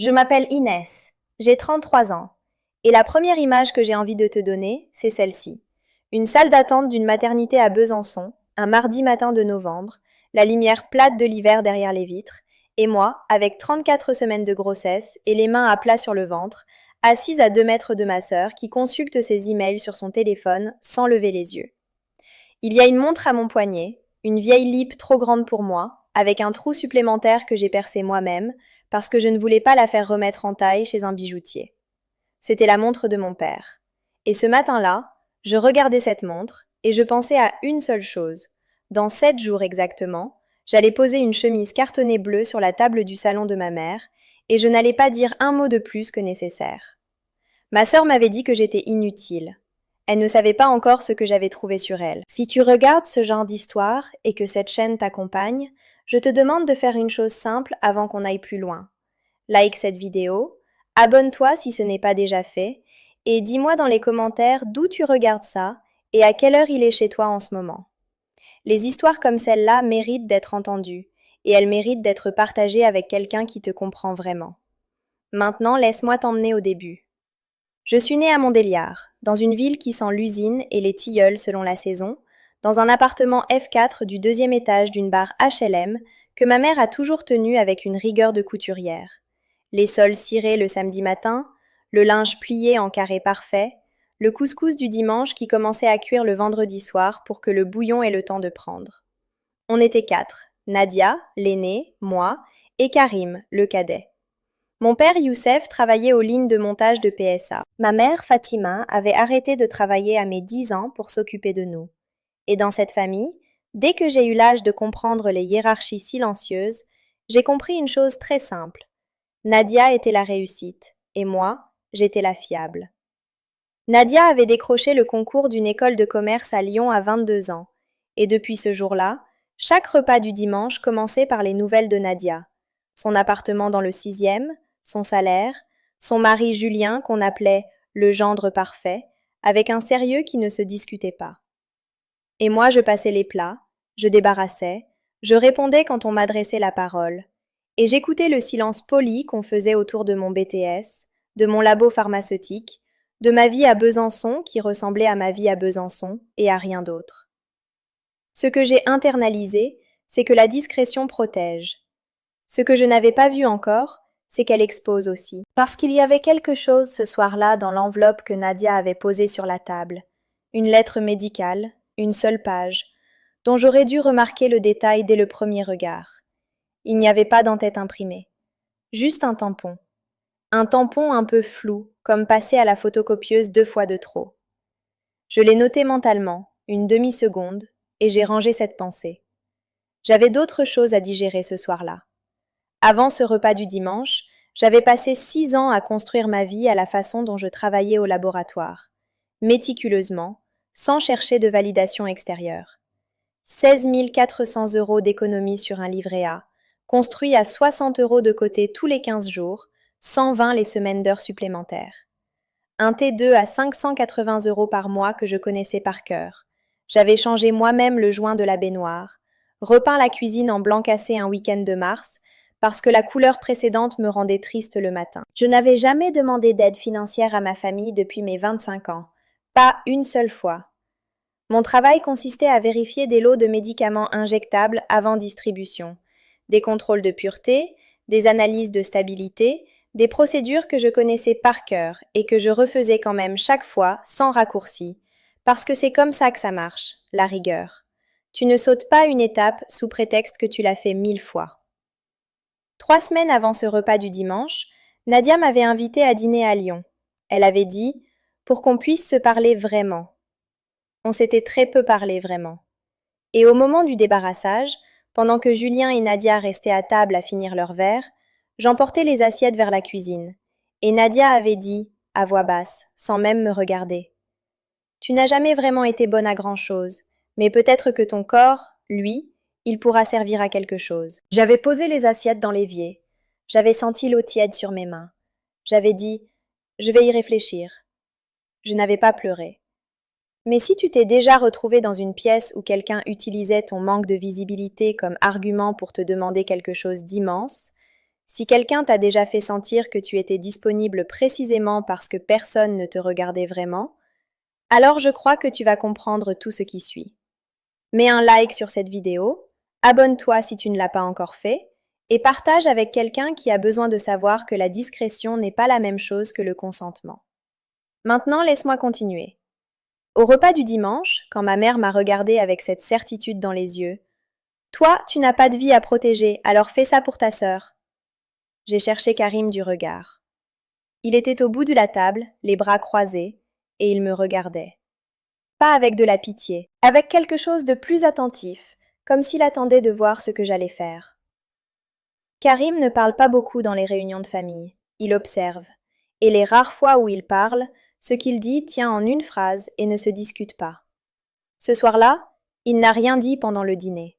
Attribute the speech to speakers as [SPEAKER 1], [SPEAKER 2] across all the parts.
[SPEAKER 1] Je m'appelle Inès, j'ai 33 ans, et la première image que j'ai envie de te donner, c'est celle-ci. Une salle d'attente d'une maternité à Besançon, un mardi matin de novembre, la lumière plate de l'hiver derrière les vitres, et moi, avec 34 semaines de grossesse et les mains à plat sur le ventre, assise à 2 mètres de ma sœur qui consulte ses emails sur son téléphone sans lever les yeux. Il y a une montre à mon poignet, une vieille lippe trop grande pour moi, avec un trou supplémentaire que j'ai percé moi-même, parce que je ne voulais pas la faire remettre en taille chez un bijoutier. C'était la montre de mon père. Et ce matin-là, je regardais cette montre et je pensais à une seule chose. Dans 7 jours exactement, j'allais poser une chemise cartonnée bleue sur la table du salon de ma mère et je n'allais pas dire un mot de plus que nécessaire. Ma sœur m'avait dit que j'étais inutile. Elle ne savait pas encore ce que j'avais trouvé sur elle. Si tu regardes ce genre d'histoire et que cette chaîne t'accompagne, je te demande de faire une chose simple avant qu'on aille plus loin. Like cette vidéo, abonne-toi si ce n'est pas déjà fait, et dis-moi dans les commentaires d'où tu regardes ça et à quelle heure il est chez toi en ce moment. Les histoires comme celle-là méritent d'être entendues, et elles méritent d'être partagées avec quelqu'un qui te comprend vraiment. Maintenant, laisse-moi t'emmener au début. Je suis née à Montbéliard, dans une ville qui sent l'usine et les tilleuls selon la saison, dans un appartement F4 du 2e étage d'une barre HLM que ma mère a toujours tenu avec une rigueur de couturière. Les sols cirés le samedi matin, le linge plié en carré parfait, le couscous du dimanche qui commençait à cuire le vendredi soir pour que le bouillon ait le temps de prendre. On était 4, Nadia, l'aînée, moi, et Karim, le cadet. Mon père Youssef travaillait aux lignes de montage de PSA. Ma mère Fatima avait arrêté de travailler à mes 10 ans pour s'occuper de nous. Et dans cette famille, dès que j'ai eu l'âge de comprendre les hiérarchies silencieuses, j'ai compris une chose très simple. Nadia était la réussite, et moi, j'étais la fiable. Nadia avait décroché le concours d'une école de commerce à Lyon à 22 ans, et depuis ce jour-là, chaque repas du dimanche commençait par les nouvelles de Nadia. Son appartement dans le 6e, son salaire, son mari Julien qu'on appelait le gendre parfait, avec un sérieux qui ne se discutait pas. Et moi je passais les plats, je débarrassais, je répondais quand on m'adressait la parole, et j'écoutais le silence poli qu'on faisait autour de mon BTS, de mon labo pharmaceutique, de ma vie à Besançon qui ressemblait à ma vie à Besançon et à rien d'autre. Ce que j'ai internalisé, c'est que la discrétion protège. Ce que je n'avais pas vu encore, c'est qu'elle expose aussi. Parce qu'il y avait quelque chose ce soir-là dans l'enveloppe que Nadia avait posée sur la table. Une lettre médicale, une seule page, dont j'aurais dû remarquer le détail dès le premier regard. Il n'y avait pas d'en-tête imprimée. Juste un tampon. Un tampon un peu flou, comme passé à la photocopieuse 2 fois de trop. Je l'ai noté mentalement, une demi-seconde, et j'ai rangé cette pensée. J'avais d'autres choses à digérer ce soir-là. Avant ce repas du dimanche, j'avais passé 6 ans à construire ma vie à la façon dont je travaillais au laboratoire, méticuleusement, sans chercher de validation extérieure. 16 400 € d'économie sur un livret A, construit à 60 € de côté tous les 15 jours, 120 les semaines d'heures supplémentaires. Un T2 à 580 € par mois que je connaissais par cœur. J'avais changé moi-même le joint de la baignoire, repeint la cuisine en blanc cassé un week-end de mars, parce que la couleur précédente me rendait triste le matin. Je n'avais jamais demandé d'aide financière à ma famille depuis mes 25 ans. Pas une seule fois. Mon travail consistait à vérifier des lots de médicaments injectables avant distribution, des contrôles de pureté, des analyses de stabilité, des procédures que je connaissais par cœur et que je refaisais quand même chaque fois sans raccourci, parce que c'est comme ça que ça marche, la rigueur. Tu ne sautes pas une étape sous prétexte que tu l'as fait 1000 fois. 3 semaines avant ce repas du dimanche, Nadia m'avait invitée à dîner à Lyon. Elle avait dit « pour qu'on puisse se parler vraiment ». On s'était très peu parlé vraiment. Et au moment du débarrassage, pendant que Julien et Nadia restaient à table à finir leur verre, j'emportais les assiettes vers la cuisine. Et Nadia avait dit, à voix basse, sans même me regarder. « Tu n'as jamais vraiment été bonne à grand-chose, mais peut-être que ton corps, lui, il pourra servir à quelque chose. » J'avais posé les assiettes dans l'évier. J'avais senti l'eau tiède sur mes mains. J'avais dit « je vais y réfléchir ». Je n'avais pas pleuré. Mais si tu t'es déjà retrouvé dans une pièce où quelqu'un utilisait ton manque de visibilité comme argument pour te demander quelque chose d'immense, Si quelqu'un t'a déjà fait sentir que tu étais disponible précisément parce que personne ne te regardait vraiment, alors je crois que tu vas comprendre tout ce qui suit. Mets un like sur cette vidéo, abonne-toi si tu ne l'as pas encore fait, et partage avec quelqu'un qui a besoin de savoir que la discrétion n'est pas la même chose que le consentement. Maintenant, laisse-moi continuer. Au repas du dimanche, quand ma mère m'a regardée avec cette certitude dans les yeux, « Toi, tu n'as pas de vie à protéger, alors fais ça pour ta sœur. » J'ai cherché Karim du regard. Il était au bout de la table, les bras croisés, et il me regardait. Pas avec de la pitié, avec quelque chose de plus attentif, comme s'il attendait de voir ce que j'allais faire. Karim ne parle pas beaucoup dans les réunions de famille, il observe, et les rares fois où il parle, ce qu'il dit tient en une phrase et ne se discute pas. Ce soir-là, il n'a rien dit pendant le dîner.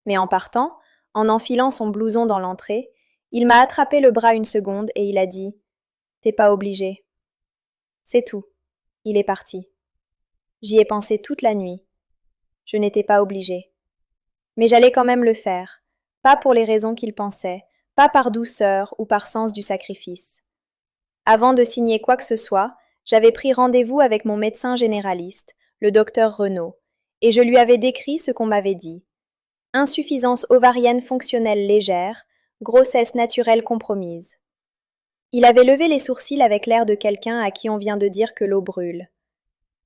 [SPEAKER 1] Mais en partant, en enfilant son blouson dans l'entrée, il m'a attrapé le bras une seconde et il a dit « T'es pas obligé ». C'est tout. Il est parti. J'y ai pensé toute la nuit. Je n'étais pas obligée. Mais j'allais quand même le faire, pas pour les raisons qu'il pensait, pas par douceur ou par sens du sacrifice. Avant de signer quoi que ce soit, j'avais pris rendez-vous avec mon médecin généraliste, le docteur Renaud, et je lui avais décrit ce qu'on m'avait dit. Insuffisance ovarienne fonctionnelle légère, grossesse naturelle compromise. Il avait levé les sourcils avec l'air de quelqu'un à qui on vient de dire que l'eau brûle.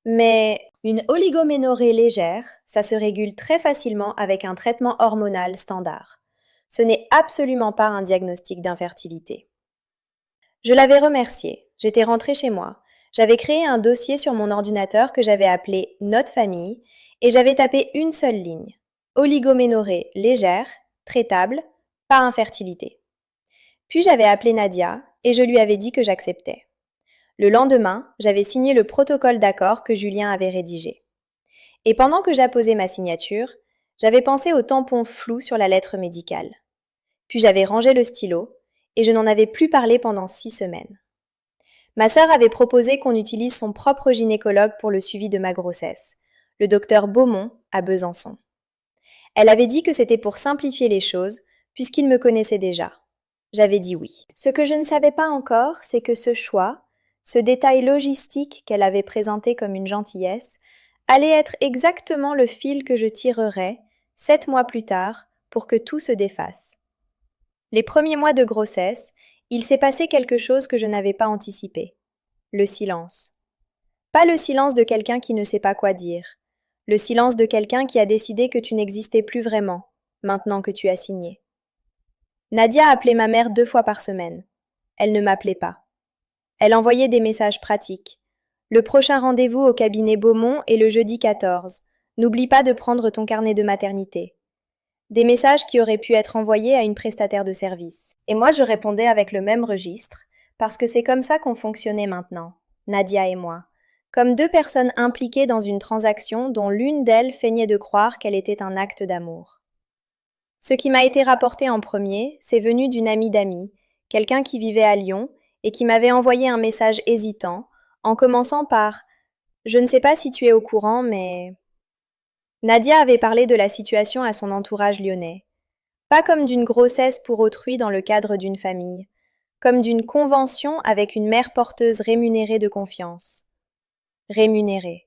[SPEAKER 1] Mais une oligoménorrhée légère, ça se régule très facilement avec un traitement hormonal standard. Ce n'est absolument pas un diagnostic d'infertilité. Je l'avais remercié, j'étais rentrée chez moi. J'avais créé un dossier sur mon ordinateur que j'avais appelé « Note famille » et j'avais tapé une seule ligne. Oligoménorrhée légère, traitable, pas infertilité. Puis j'avais appelé Nadia et je lui avais dit que j'acceptais. Le lendemain, j'avais signé le protocole d'accord que Julien avait rédigé. Et pendant que j'apposais ma signature, j'avais pensé au tampon flou sur la lettre médicale. Puis j'avais rangé le stylo et je n'en avais plus parlé pendant 6 semaines. Ma sœur avait proposé qu'on utilise son propre gynécologue pour le suivi de ma grossesse, le docteur Beaumont à Besançon. Elle avait dit que c'était pour simplifier les choses, puisqu'il me connaissait déjà. J'avais dit oui. Ce que je ne savais pas encore, c'est que ce choix, ce détail logistique qu'elle avait présenté comme une gentillesse, allait être exactement le fil que je tirerais, 7 mois plus tard, pour que tout se défasse. Les premiers mois de grossesse, il s'est passé quelque chose que je n'avais pas anticipé. Le silence. Pas le silence de quelqu'un qui ne sait pas quoi dire. Le silence de quelqu'un qui a décidé que tu n'existais plus vraiment, maintenant que tu as signé. Nadia appelait ma mère 2 fois par semaine. Elle ne m'appelait pas. Elle envoyait des messages pratiques. Le prochain rendez-vous au cabinet Beaumont est le jeudi 14. N'oublie pas de prendre ton carnet de maternité. Des messages qui auraient pu être envoyés à une prestataire de service. Et moi, je répondais avec le même registre, parce que c'est comme ça qu'on fonctionnait maintenant, Nadia et moi, comme 2 personnes impliquées dans une transaction dont l'une d'elles feignait de croire qu'elle était un acte d'amour. Ce qui m'a été rapporté en premier, c'est venu d'une amie d'amis, quelqu'un qui vivait à Lyon et qui m'avait envoyé un message hésitant, en commençant par « Je ne sais pas si tu es au courant, mais… » Nadia avait parlé de la situation à son entourage lyonnais. Pas comme d'une grossesse pour autrui dans le cadre d'une famille, comme d'une convention avec une mère porteuse rémunérée de confiance. Rémunérée.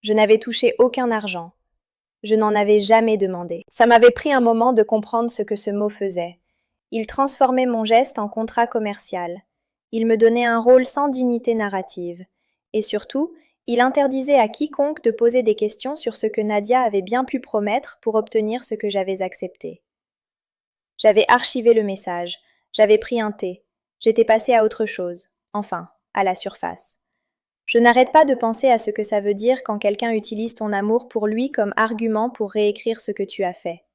[SPEAKER 1] Je n'avais touché aucun argent. Je n'en avais jamais demandé. Ça m'avait pris un moment de comprendre ce que ce mot faisait. Il transformait mon geste en contrat commercial. Il me donnait un rôle sans dignité narrative. Et surtout, il interdisait à quiconque de poser des questions sur ce que Nadia avait bien pu promettre pour obtenir ce que j'avais accepté. J'avais archivé le message, j'avais pris un thé, j'étais passée à autre chose, enfin, à la surface. Je n'arrête pas de penser à ce que ça veut dire quand quelqu'un utilise ton amour pour lui comme argument pour réécrire ce que tu as fait.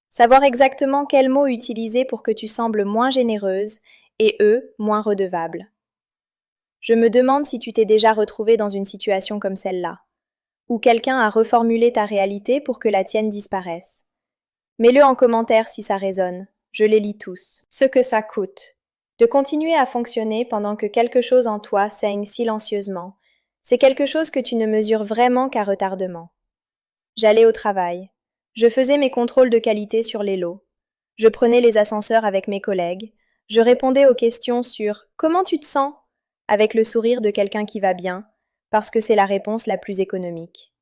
[SPEAKER 1] Savoir exactement quels mots utiliser pour que tu sembles moins généreuse et eux moins redevables. Je me demande si tu t'es déjà retrouvée dans une situation comme celle-là, où quelqu'un a reformulé ta réalité pour que la tienne disparaisse. Mets-le en commentaire si ça résonne, je les lis tous. Ce que ça coûte. De continuer à fonctionner pendant que quelque chose en toi saigne silencieusement, c'est quelque chose que tu ne mesures vraiment qu'à retardement. J'allais au travail. Je faisais mes contrôles de qualité sur les lots. Je prenais les ascenseurs avec mes collègues. Je répondais aux questions sur «Comment tu te sens?» avec le sourire de quelqu'un qui va bien, parce que c'est la réponse la plus économique.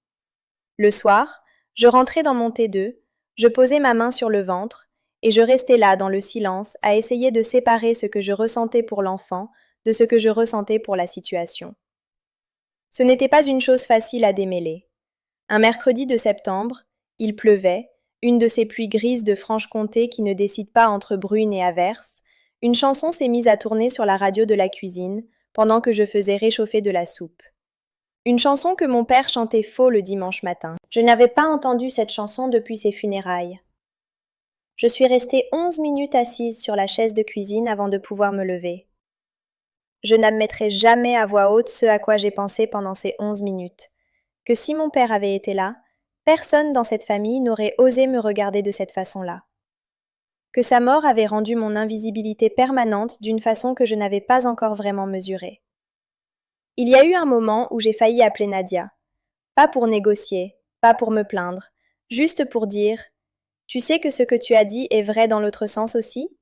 [SPEAKER 1] Le soir, je rentrais dans mon T2, je posais ma main sur le ventre, et je restais là dans le silence à essayer de séparer ce que je ressentais pour l'enfant de ce que je ressentais pour la situation. Ce n'était pas une chose facile à démêler. Un mercredi de septembre, il pleuvait, une de ces pluies grises de Franche-Comté qui ne décident pas entre bruine et averse. Une chanson s'est mise à tourner sur la radio de la cuisine pendant que je faisais réchauffer de la soupe. Une chanson que mon père chantait faux le dimanche matin. Je n'avais pas entendu cette chanson depuis ses funérailles. Je suis restée 11 minutes assise sur la chaise de cuisine avant de pouvoir me lever. Je n'admettrai jamais à voix haute ce à quoi j'ai pensé pendant ces 11 minutes. Que si mon père avait été là, personne dans cette famille n'aurait osé me regarder de cette façon-là. Que sa mort avait rendu mon invisibilité permanente d'une façon que je n'avais pas encore vraiment mesurée. Il y a eu un moment où j'ai failli appeler Nadia. Pas pour négocier, pas pour me plaindre, juste pour dire « Tu sais que ce que tu as dit est vrai dans l'autre sens aussi ?»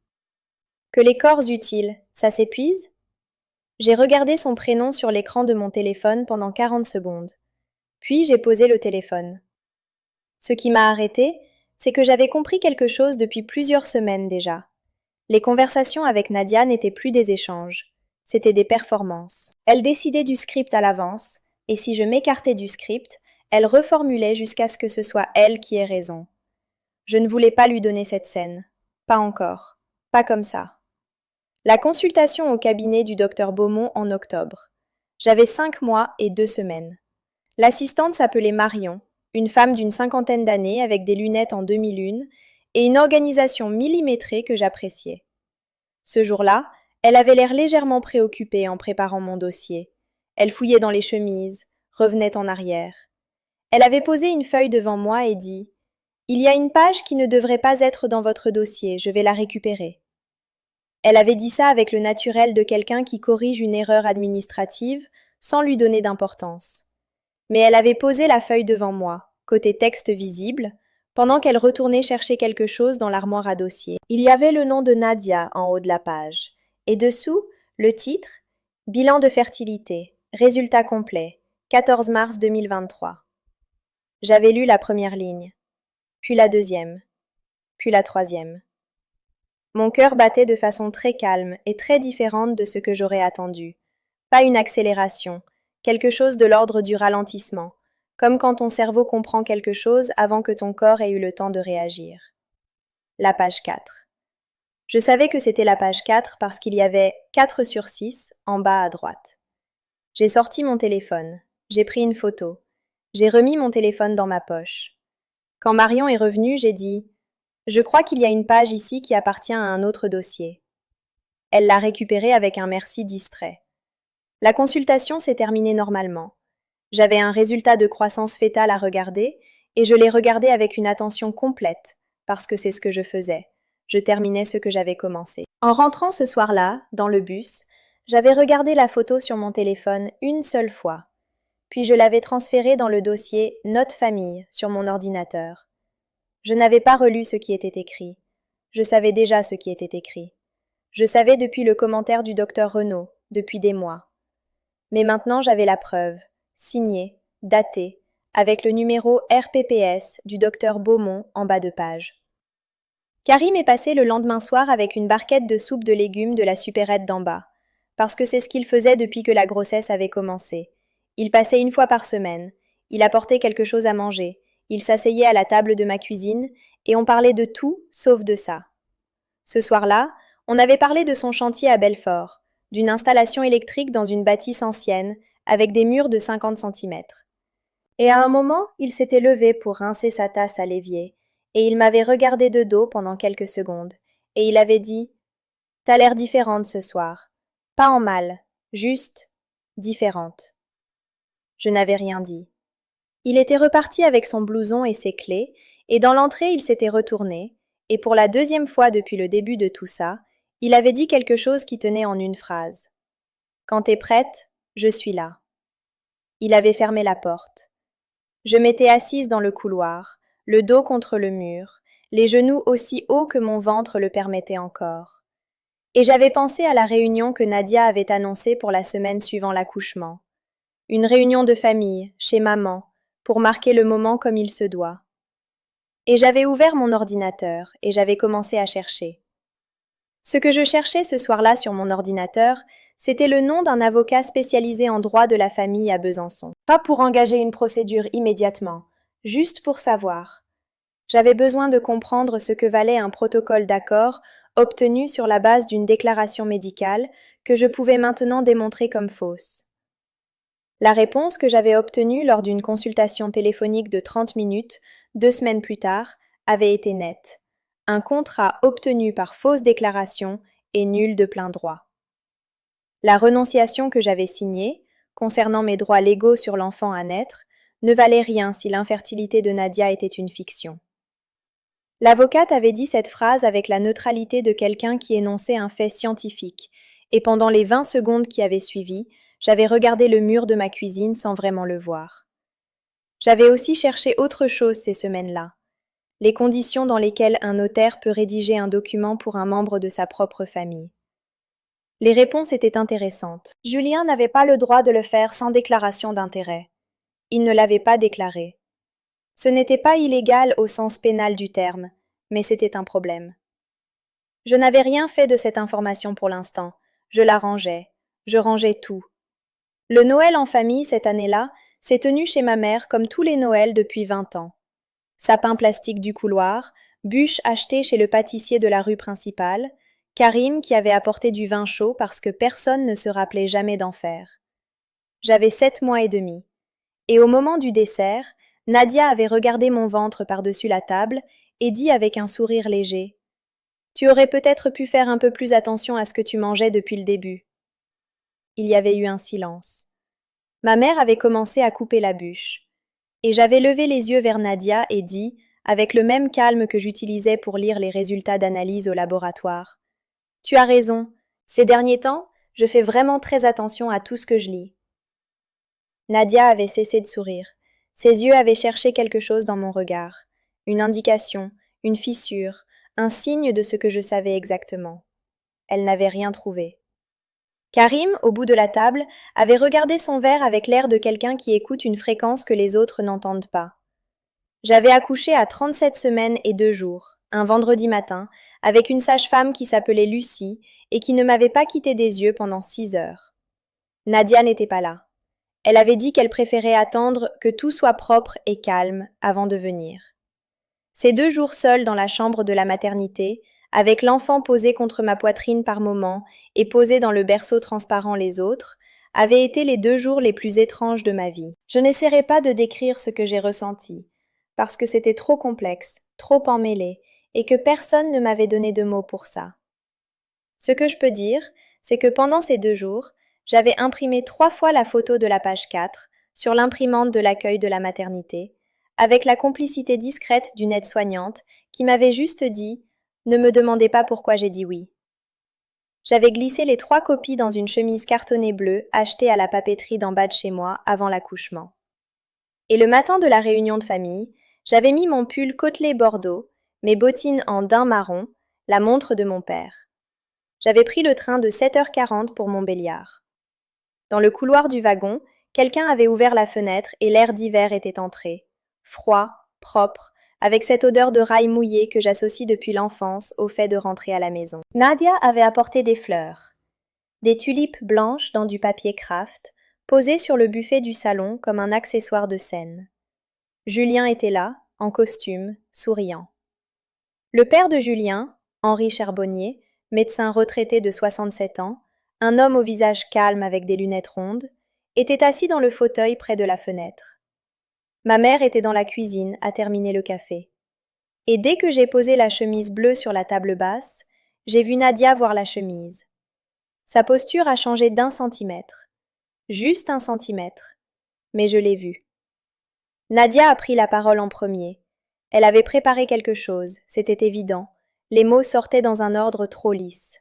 [SPEAKER 1] Que les corps utiles, ça s'épuise? J'ai regardé son prénom sur l'écran de mon téléphone pendant 40 secondes. Puis j'ai posé le téléphone. Ce qui m'a arrêté, c'est que j'avais compris quelque chose depuis plusieurs semaines déjà. Les conversations avec Nadia n'étaient plus des échanges, c'était des performances. Elle décidait du script à l'avance, et si je m'écartais du script, elle reformulait jusqu'à ce que ce soit elle qui ait raison. Je ne voulais pas lui donner cette scène. Pas encore. Pas comme ça. La consultation au cabinet du docteur Beaumont en octobre. J'avais 5 mois et 2 semaines. L'assistante s'appelait Marion, une femme d'une cinquantaine d'années avec des lunettes en demi-lune et une organisation millimétrée que j'appréciais. Ce jour-là, elle avait l'air légèrement préoccupée en préparant mon dossier. Elle fouillait dans les chemises, revenait en arrière. Elle avait posé une feuille devant moi et dit « Il y a une page qui ne devrait pas être dans votre dossier, je vais la récupérer. » Elle avait dit ça avec le naturel de quelqu'un qui corrige une erreur administrative sans lui donner d'importance. Mais elle avait posé la feuille devant moi, côté texte visible, pendant qu'elle retournait chercher quelque chose dans l'armoire à dossier. Il y avait le nom de Nadia en haut de la page, et dessous, le titre « Bilan de fertilité, résultat complet, 14 mars 2023 ». J'avais lu la première ligne, puis la deuxième, puis la troisième. Mon cœur battait de façon très calme et très différente de ce que j'aurais attendu. Pas une accélération, quelque chose de l'ordre du ralentissement, comme quand ton cerveau comprend quelque chose avant que ton corps ait eu le temps de réagir. La page 4. Je savais que c'était la page 4 parce qu'il y avait 4 sur 6 en bas à droite. J'ai sorti mon téléphone, j'ai pris une photo, j'ai remis mon téléphone dans ma poche. Quand Marion est revenue, j'ai dit « Je crois qu'il y a une page ici qui appartient à un autre dossier. » Elle l'a récupérée avec un merci distrait. La consultation s'est terminée normalement. J'avais un résultat de croissance fœtale à regarder, et je l'ai regardé avec une attention complète, parce que c'est ce que je faisais. Je terminais ce que j'avais commencé. En rentrant ce soir-là, dans le bus, j'avais regardé la photo sur mon téléphone une seule fois. Puis je l'avais transférée dans le dossier « Note famille » sur mon ordinateur. Je n'avais pas relu ce qui était écrit. Je savais déjà ce qui était écrit. Je savais depuis le commentaire du docteur Renaud, depuis des mois. Mais maintenant j'avais la preuve, signée, datée, avec le numéro RPPS du docteur Beaumont en bas de page. Karim est passé le lendemain soir avec une barquette de soupe de légumes de la supérette d'en bas, parce que c'est ce qu'il faisait depuis que la grossesse avait commencé. Il passait une fois par semaine, il apportait quelque chose à manger, il s'asseyait à la table de ma cuisine, et on parlait de tout sauf de ça. Ce soir-là, on avait parlé de son chantier à Belfort, d'une installation électrique dans une bâtisse ancienne, avec des murs de 50 centimètres. Et à un moment, il s'était levé pour rincer sa tasse à l'évier, et il m'avait regardé de dos pendant quelques secondes, et il avait dit « T'as l'air différente ce soir. Pas en mal, juste différente. » Je n'avais rien dit. Il était reparti avec son blouson et ses clés, et dans l'entrée il s'était retourné, et pour la deuxième fois depuis le début de tout ça, il avait dit quelque chose qui tenait en une phrase. « Quand t'es prête, je suis là. » Il avait fermé la porte. Je m'étais assise dans le couloir, le dos contre le mur, les genoux aussi hauts que mon ventre le permettait encore. Et j'avais pensé à la réunion que Nadia avait annoncée pour la semaine suivant l'accouchement. Une réunion de famille, chez maman, pour marquer le moment comme il se doit. Et j'avais ouvert mon ordinateur et j'avais commencé à chercher. Ce que je cherchais ce soir-là sur mon ordinateur, c'était le nom d'un avocat spécialisé en droit de la famille à Besançon. Pas pour engager une procédure immédiatement, juste pour savoir. J'avais besoin de comprendre ce que valait un protocole d'accord obtenu sur la base d'une déclaration médicale que je pouvais maintenant démontrer comme fausse. La réponse que j'avais obtenue lors d'une consultation téléphonique de 30 minutes, 2 semaines plus tard, avait été nette. Un contrat obtenu par fausse déclaration est nul de plein droit. La renonciation que j'avais signée, concernant mes droits légaux sur l'enfant à naître, ne valait rien si l'infertilité de Nadia était une fiction. L'avocate avait dit cette phrase avec la neutralité de quelqu'un qui énonçait un fait scientifique, et pendant les 20 secondes qui avaient suivi, j'avais regardé le mur de ma cuisine sans vraiment le voir. J'avais aussi cherché autre chose ces semaines-là. Les conditions dans lesquelles un notaire peut rédiger un document pour un membre de sa propre famille. Les réponses étaient intéressantes. Julien n'avait pas le droit de le faire sans déclaration d'intérêt. Il ne l'avait pas déclaré. Ce n'était pas illégal au sens pénal du terme, mais c'était un problème. Je n'avais rien fait de cette information pour l'instant. Je la rangeais. Je rangeais tout. Le Noël en famille cette année-là s'est tenu chez ma mère comme tous les Noëls depuis 20 ans. Sapin plastique du couloir, bûches achetées chez le pâtissier de la rue principale, Karim qui avait apporté du vin chaud parce que personne ne se rappelait jamais d'en faire. J'avais 7 mois et demi. Et au moment du dessert, Nadia avait regardé mon ventre par-dessus la table et dit avec un sourire léger « Tu aurais peut-être pu faire un peu plus attention à ce que tu mangeais depuis le début. » Il y avait eu un silence. Ma mère avait commencé à couper la bûche. Et j'avais levé les yeux vers Nadia et dit, avec le même calme que j'utilisais pour lire les résultats d'analyse au laboratoire. « Tu as raison. Ces derniers temps, je fais vraiment très attention à tout ce que je lis. » Nadia avait cessé de sourire. Ses yeux avaient cherché quelque chose dans mon regard. Une indication, une fissure, un signe de ce que je savais exactement. Elle n'avait rien trouvé. Karim, au bout de la table, avait regardé son verre avec l'air de quelqu'un qui écoute une fréquence que les autres n'entendent pas. J'avais accouché à 37 semaines et 2 jours, un vendredi matin, avec une sage-femme qui s'appelait Lucie et qui ne m'avait pas quitté des yeux pendant 6 heures. Nadia n'était pas là. Elle avait dit qu'elle préférait attendre que tout soit propre et calme avant de venir. Ces 2 jours seuls dans la chambre de la maternité, avec l'enfant posé contre ma poitrine par moments et posé dans le berceau transparent les autres, avaient été les 2 jours les plus étranges de ma vie. Je n'essaierai pas de décrire ce que j'ai ressenti, parce que c'était trop complexe, trop emmêlé, et que personne ne m'avait donné de mots pour ça. Ce que je peux dire, c'est que pendant ces 2 jours, j'avais imprimé 3 fois la photo de la page 4 sur l'imprimante de l'accueil de la maternité, avec la complicité discrète d'une aide-soignante qui m'avait juste dit « Ne me demandez pas pourquoi j'ai dit oui ». J'avais glissé les 3 copies dans une chemise cartonnée bleue achetée à la papeterie d'en bas de chez moi avant l'accouchement. Et le matin de la réunion de famille, j'avais mis mon pull côtelé bordeaux, mes bottines en daim marron, la montre de mon père. J'avais pris le train de 7h40 pour Montbéliard. Dans le couloir du wagon, quelqu'un avait ouvert la fenêtre et l'air d'hiver était entré. Froid, propre, avec cette odeur de rails mouillés que j'associe depuis l'enfance au fait de rentrer à la maison. Nadia avait apporté des fleurs. Des tulipes blanches dans du papier craft, posées sur le buffet du salon comme un accessoire de scène. Julien était là, en costume, souriant. Le père de Julien, Henri Charbonnier, médecin retraité de 67 ans, un homme au visage calme avec des lunettes rondes, était assis dans le fauteuil près de la fenêtre. Ma mère était dans la cuisine à terminer le café. Et dès que j'ai posé la chemise bleue sur la table basse, j'ai vu Nadia voir la chemise. Sa posture a changé d'1 centimètre. Juste 1 centimètre. Mais je l'ai vue. Nadia a pris la parole en premier. Elle avait préparé quelque chose, c'était évident. Les mots sortaient dans un ordre trop lisse.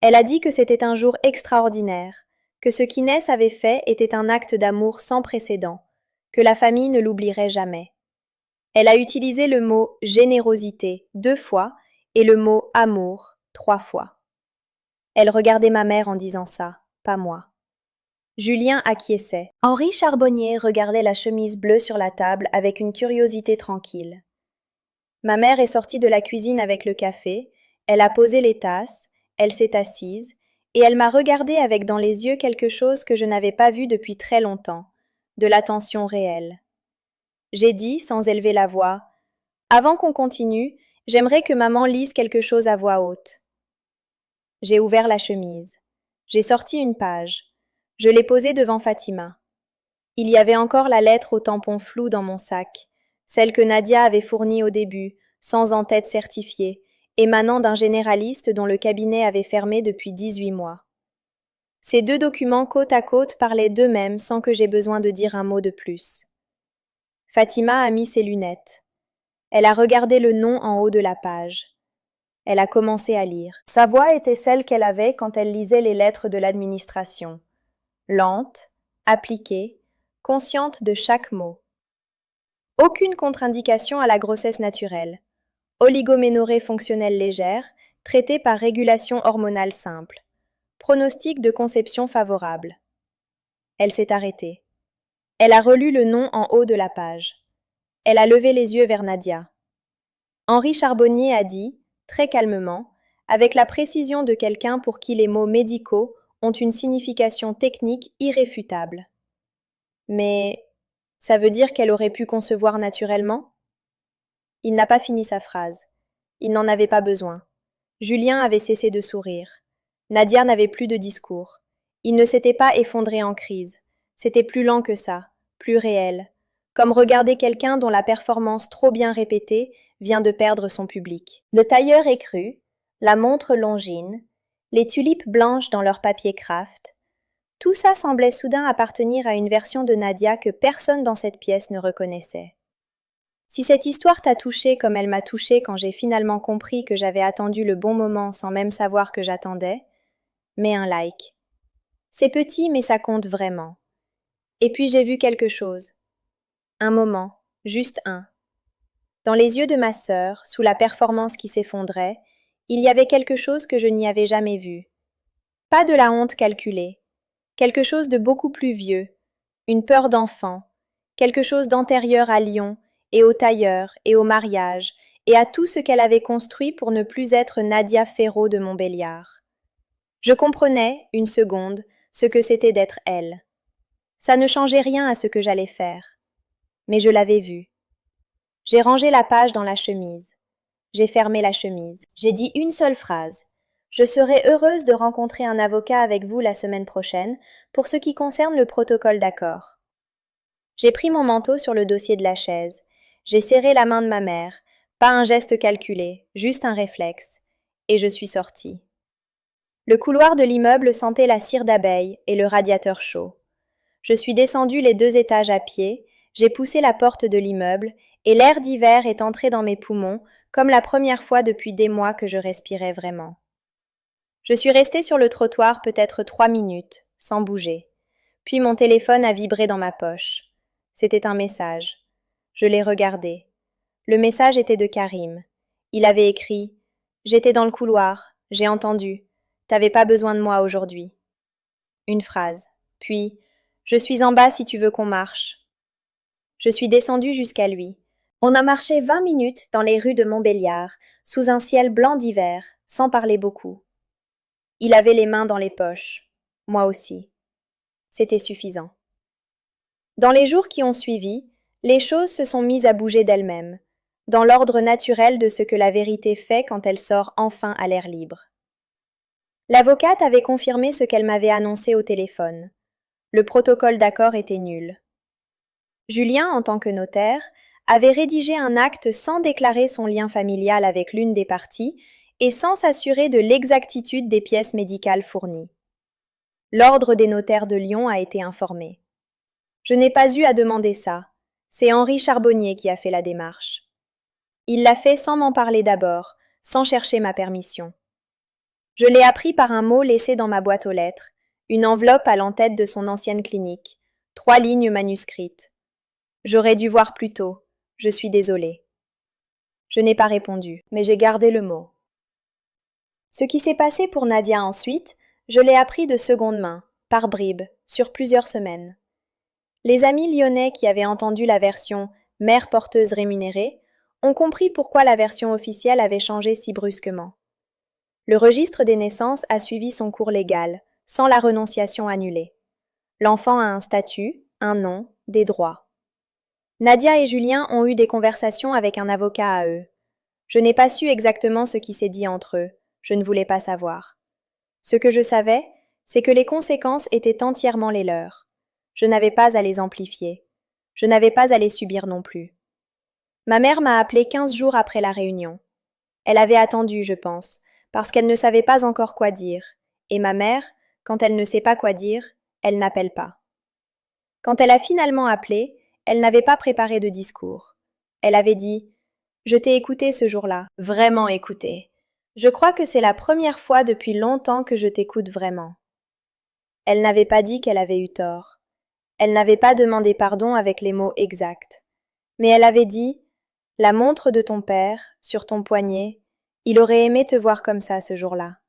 [SPEAKER 1] Elle a dit que c'était un jour extraordinaire, que ce qu'Inès avait fait était un acte d'amour sans précédent, que la famille ne l'oublierait jamais. Elle a utilisé le mot générosité 2 fois et le mot amour 3 fois. Elle regardait ma mère en disant ça, pas moi. Julien acquiesçait. Henri Charbonnier regardait la chemise bleue sur la table avec une curiosité tranquille. Ma mère est sortie de la cuisine avec le café, elle a posé les tasses, elle s'est assise, et elle m'a regardé avec dans les yeux quelque chose que je n'avais pas vu depuis très longtemps, de l'attention réelle. J'ai dit, sans élever la voix, « Avant qu'on continue, j'aimerais que maman lise quelque chose à voix haute. » J'ai ouvert la chemise. J'ai sorti une page. Je l'ai posée devant Fatima. Il y avait encore la lettre au tampon flou dans mon sac, celle que Nadia avait fournie au début, sans en-tête certifiée, émanant d'un généraliste dont le cabinet avait fermé depuis 18 mois. Ces 2 documents côte à côte parlaient d'eux-mêmes sans que j'aie besoin de dire un mot de plus. Fatima a mis ses lunettes. Elle a regardé le nom en haut de la page. Elle a commencé à lire. Sa voix était celle qu'elle avait quand elle lisait les lettres de l'administration. Lente, appliquée, consciente de chaque mot. Aucune contre-indication à la grossesse naturelle. Oligoménorrhée fonctionnelle légère, traitée par régulation hormonale simple. Pronostic de conception favorable. Elle s'est arrêtée. Elle a relu le nom en haut de la page. Elle a levé les yeux vers Nadia. Henri Charbonnier a dit, très calmement, avec la précision de quelqu'un pour qui les mots médicaux ont une signification technique irréfutable. Mais ça veut dire qu'elle aurait pu concevoir naturellement ? Il n'a pas fini sa phrase. Il n'en avait pas besoin. Julien avait cessé de sourire. Nadia n'avait plus de discours. Il ne s'était pas effondré en crise. C'était plus lent que ça, plus réel. Comme regarder quelqu'un dont la performance trop bien répétée vient de perdre son public. Le tailleur écru, la montre longine, les tulipes blanches dans leur papier craft, tout ça semblait soudain appartenir à une version de Nadia que personne dans cette pièce ne reconnaissait. Si cette histoire t'a touché comme elle m'a touché quand j'ai finalement compris que j'avais attendu le bon moment sans même savoir que j'attendais, mets un like. C'est petit mais ça compte vraiment. Et puis j'ai vu quelque chose. Un moment, juste un. Dans les yeux de ma sœur, sous la performance qui s'effondrait, il y avait quelque chose que je n'y avais jamais vu. Pas de la honte calculée. Quelque chose de beaucoup plus vieux, une peur d'enfant, quelque chose d'antérieur à Lyon, et au tailleur, et au mariage, et à tout ce qu'elle avait construit pour ne plus être Nadia Ferraud de Montbéliard. Je comprenais, une seconde, ce que c'était d'être elle. Ça ne changeait rien à ce que j'allais faire. Mais je l'avais vu. J'ai rangé la page dans la chemise. J'ai fermé la chemise. J'ai dit une seule phrase. Je serai heureuse de rencontrer un avocat avec vous la semaine prochaine pour ce qui concerne le protocole d'accord. J'ai pris mon manteau sur le dossier de la chaise. J'ai serré la main de ma mère. Pas un geste calculé, juste un réflexe. Et je suis sortie. Le couloir de l'immeuble sentait la cire d'abeille et le radiateur chaud. Je suis descendue les 2 étages à pied, j'ai poussé la porte de l'immeuble et l'air d'hiver est entré dans mes poumons comme la première fois depuis des mois que je respirais vraiment. Je suis restée sur le trottoir peut-être 3 minutes, sans bouger. Puis mon téléphone a vibré dans ma poche. C'était un message. Je l'ai regardé. Le message était de Karim. Il avait écrit « J'étais dans le couloir, j'ai entendu. T'avais pas besoin de moi aujourd'hui. » Une phrase. Puis « Je suis en bas si tu veux qu'on marche. » Je suis descendue jusqu'à lui. On a marché 20 minutes dans les rues de Montbéliard, sous un ciel blanc d'hiver, sans parler beaucoup. Il avait les mains dans les poches. Moi aussi. C'était suffisant. Dans les jours qui ont suivi, les choses se sont mises à bouger d'elles-mêmes, dans l'ordre naturel de ce que la vérité fait quand elle sort enfin à l'air libre. L'avocate avait confirmé ce qu'elle m'avait annoncé au téléphone. Le protocole d'accord était nul. Julien, en tant que notaire, avait rédigé un acte sans déclarer son lien familial avec l'une des parties et sans s'assurer de l'exactitude des pièces médicales fournies. L'ordre des notaires de Lyon a été informé. Je n'ai pas eu à demander ça. C'est Henri Charbonnier qui a fait la démarche. Il l'a fait sans m'en parler d'abord, sans chercher ma permission. Je l'ai appris par un mot laissé dans ma boîte aux lettres, une enveloppe à l'en-tête de son ancienne clinique, 3 lignes manuscrites. J'aurais dû voir plus tôt, Je suis désolée. Je n'ai pas répondu, mais j'ai gardé le mot. Ce qui s'est passé pour Nadia ensuite, je l'ai appris de seconde main, par bribes, sur plusieurs semaines. Les amis lyonnais qui avaient entendu la version mère porteuse rémunérée ont compris pourquoi la version officielle avait changé si brusquement. Le registre des naissances a suivi son cours légal, sans la renonciation annulée. L'enfant a un statut, un nom, des droits. Nadia et Julien ont eu des conversations avec un avocat à eux. Je n'ai pas su exactement ce qui s'est dit entre eux, je ne voulais pas savoir. Ce que je savais, c'est que les conséquences étaient entièrement les leurs. Je n'avais pas à les amplifier. Je n'avais pas à les subir non plus. Ma mère m'a appelé 15 jours après la réunion. Elle avait attendu, je pense, parce qu'elle ne savait pas encore quoi dire. Et ma mère, quand elle ne sait pas quoi dire, elle n'appelle pas. Quand elle a finalement appelé, elle n'avait pas préparé de discours. Elle avait dit « Je t'ai écouté ce jour-là, vraiment écouté. Je crois que c'est la première fois depuis longtemps que je t'écoute vraiment. » Elle n'avait pas dit qu'elle avait eu tort. Elle n'avait pas demandé pardon avec les mots exacts. Mais elle avait dit « La montre de ton père, sur ton poignet, il aurait aimé te voir comme ça ce jour-là. »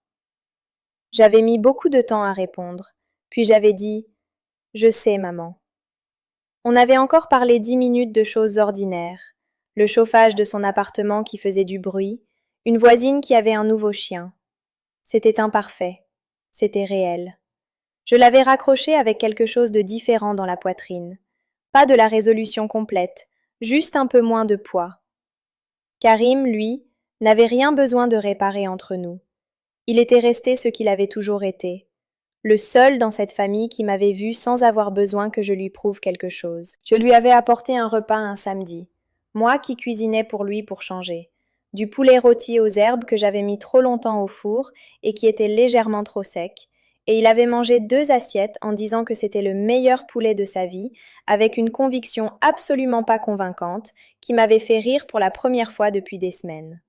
[SPEAKER 1] J'avais mis beaucoup de temps à répondre, puis j'avais dit « Je sais, maman. » On avait encore parlé 10 minutes de choses ordinaires. Le chauffage de son appartement qui faisait du bruit, une voisine qui avait un nouveau chien. C'était imparfait. C'était réel. Je l'avais raccroché avec quelque chose de différent dans la poitrine. Pas de la résolution complète, juste un peu moins de poids. Karim, lui, n'avait rien besoin de réparer entre nous. Il était resté ce qu'il avait toujours été. Le seul dans cette famille qui m'avait vu sans avoir besoin que je lui prouve quelque chose. Je lui avais apporté un repas un samedi. Moi qui cuisinais pour lui pour changer. Du poulet rôti aux herbes que j'avais mis trop longtemps au four et qui était légèrement trop sec. Et il avait mangé 2 assiettes en disant que c'était le meilleur poulet de sa vie, avec une conviction absolument pas convaincante, qui m'avait fait rire pour la première fois depuis des semaines.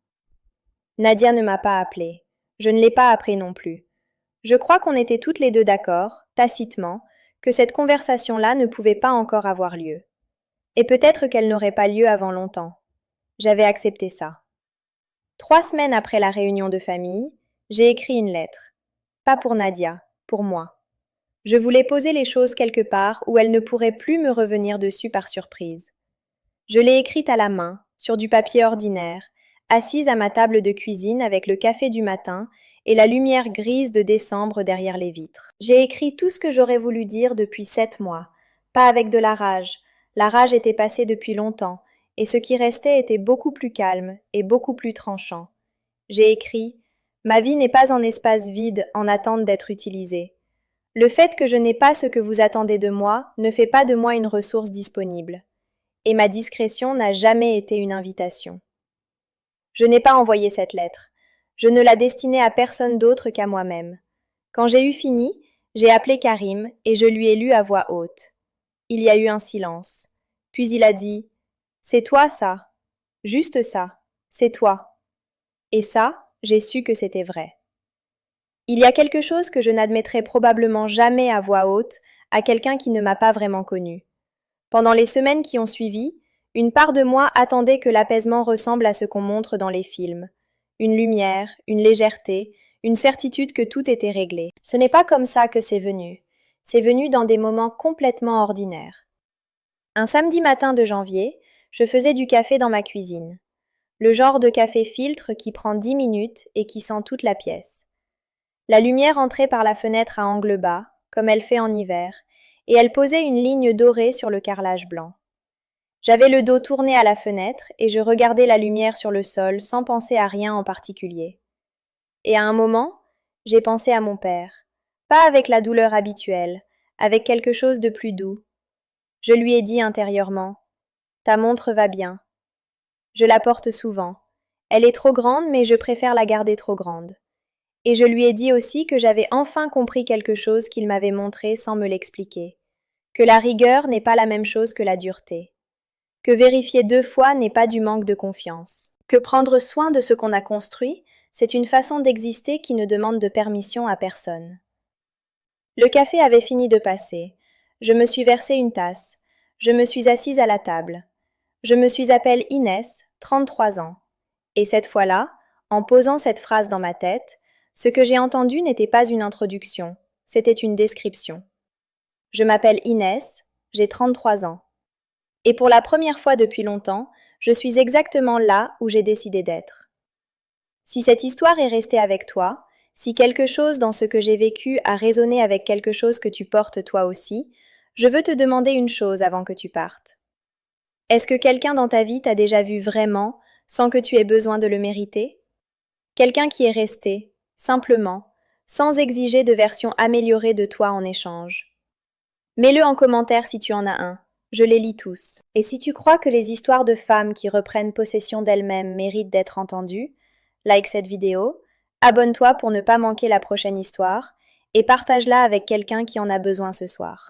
[SPEAKER 1] Nadia ne m'a pas appelée. Je ne l'ai pas appelée non plus. Je crois qu'on était toutes les deux d'accord, tacitement, que cette conversation-là ne pouvait pas encore avoir lieu. Et peut-être qu'elle n'aurait pas lieu avant longtemps. J'avais accepté ça. 3 semaines après la réunion de famille, j'ai écrit une lettre. Pas pour Nadia, pour moi. Je voulais poser les choses quelque part où elle ne pourrait plus me revenir dessus par surprise. Je l'ai écrite à la main, sur du papier ordinaire, assise à ma table de cuisine avec le café du matin et la lumière grise de décembre derrière les vitres. J'ai écrit tout ce que j'aurais voulu dire depuis 7 mois, pas avec de la rage. La rage était passée depuis longtemps, et ce qui restait était beaucoup plus calme et beaucoup plus tranchant. J'ai écrit « Ma vie n'est pas un espace vide en attente d'être utilisé. Le fait que je n'ai pas ce que vous attendez de moi ne fait pas de moi une ressource disponible. Et ma discrétion n'a jamais été une invitation. » Je n'ai pas envoyé cette lettre. Je ne la destinais à personne d'autre qu'à moi-même. Quand j'ai eu fini, j'ai appelé Karim et je lui ai lu à voix haute. Il y a eu un silence. Puis il a dit « C'est toi ça. Juste ça. C'est toi. » Et ça, j'ai su que c'était vrai. Il y a quelque chose que je n'admettrai probablement jamais à voix haute à quelqu'un qui ne m'a pas vraiment connu. Pendant les semaines qui ont suivi, une part de moi attendait que l'apaisement ressemble à ce qu'on montre dans les films. Une lumière, une légèreté, une certitude que tout était réglé. Ce n'est pas comme ça que c'est venu. C'est venu dans des moments complètement ordinaires. Un samedi matin de janvier, je faisais du café dans ma cuisine. Le genre de café filtre qui prend 10 minutes et qui sent toute la pièce. La lumière entrait par la fenêtre à angle bas, comme elle fait en hiver, et elle posait une ligne dorée sur le carrelage blanc. J'avais le dos tourné à la fenêtre et je regardais la lumière sur le sol sans penser à rien en particulier. Et à un moment, j'ai pensé à mon père, pas avec la douleur habituelle, avec quelque chose de plus doux. Je lui ai dit intérieurement « Ta montre va bien. Je la porte souvent. Elle est trop grande mais je préfère la garder trop grande. » Et je lui ai dit aussi que j'avais enfin compris quelque chose qu'il m'avait montré sans me l'expliquer, que la rigueur n'est pas la même chose que la dureté, que vérifier 2 fois n'est pas du manque de confiance, que prendre soin de ce qu'on a construit, c'est une façon d'exister qui ne demande de permission à personne. Le café avait fini de passer. Je me suis versé une tasse. Je me suis assise à la table. Je me suis appelée Inès, 33 ans. Et cette fois-là, en posant cette phrase dans ma tête, ce que j'ai entendu n'était pas une introduction, c'était une description. Je m'appelle Inès, j'ai 33 ans. Et pour la première fois depuis longtemps, je suis exactement là où j'ai décidé d'être. Si cette histoire est restée avec toi, si quelque chose dans ce que j'ai vécu a résonné avec quelque chose que tu portes toi aussi, je veux te demander une chose avant que tu partes. Est-ce que quelqu'un dans ta vie t'a déjà vu vraiment, sans que tu aies besoin de le mériter? Quelqu'un qui est resté, simplement, sans exiger de version améliorée de toi en échange. Mets-le en commentaire si tu en as un. Je les lis tous. Et si tu crois que les histoires de femmes qui reprennent possession d'elles-mêmes méritent d'être entendues, like cette vidéo, abonne-toi pour ne pas manquer la prochaine histoire et partage-la avec quelqu'un qui en a besoin ce soir.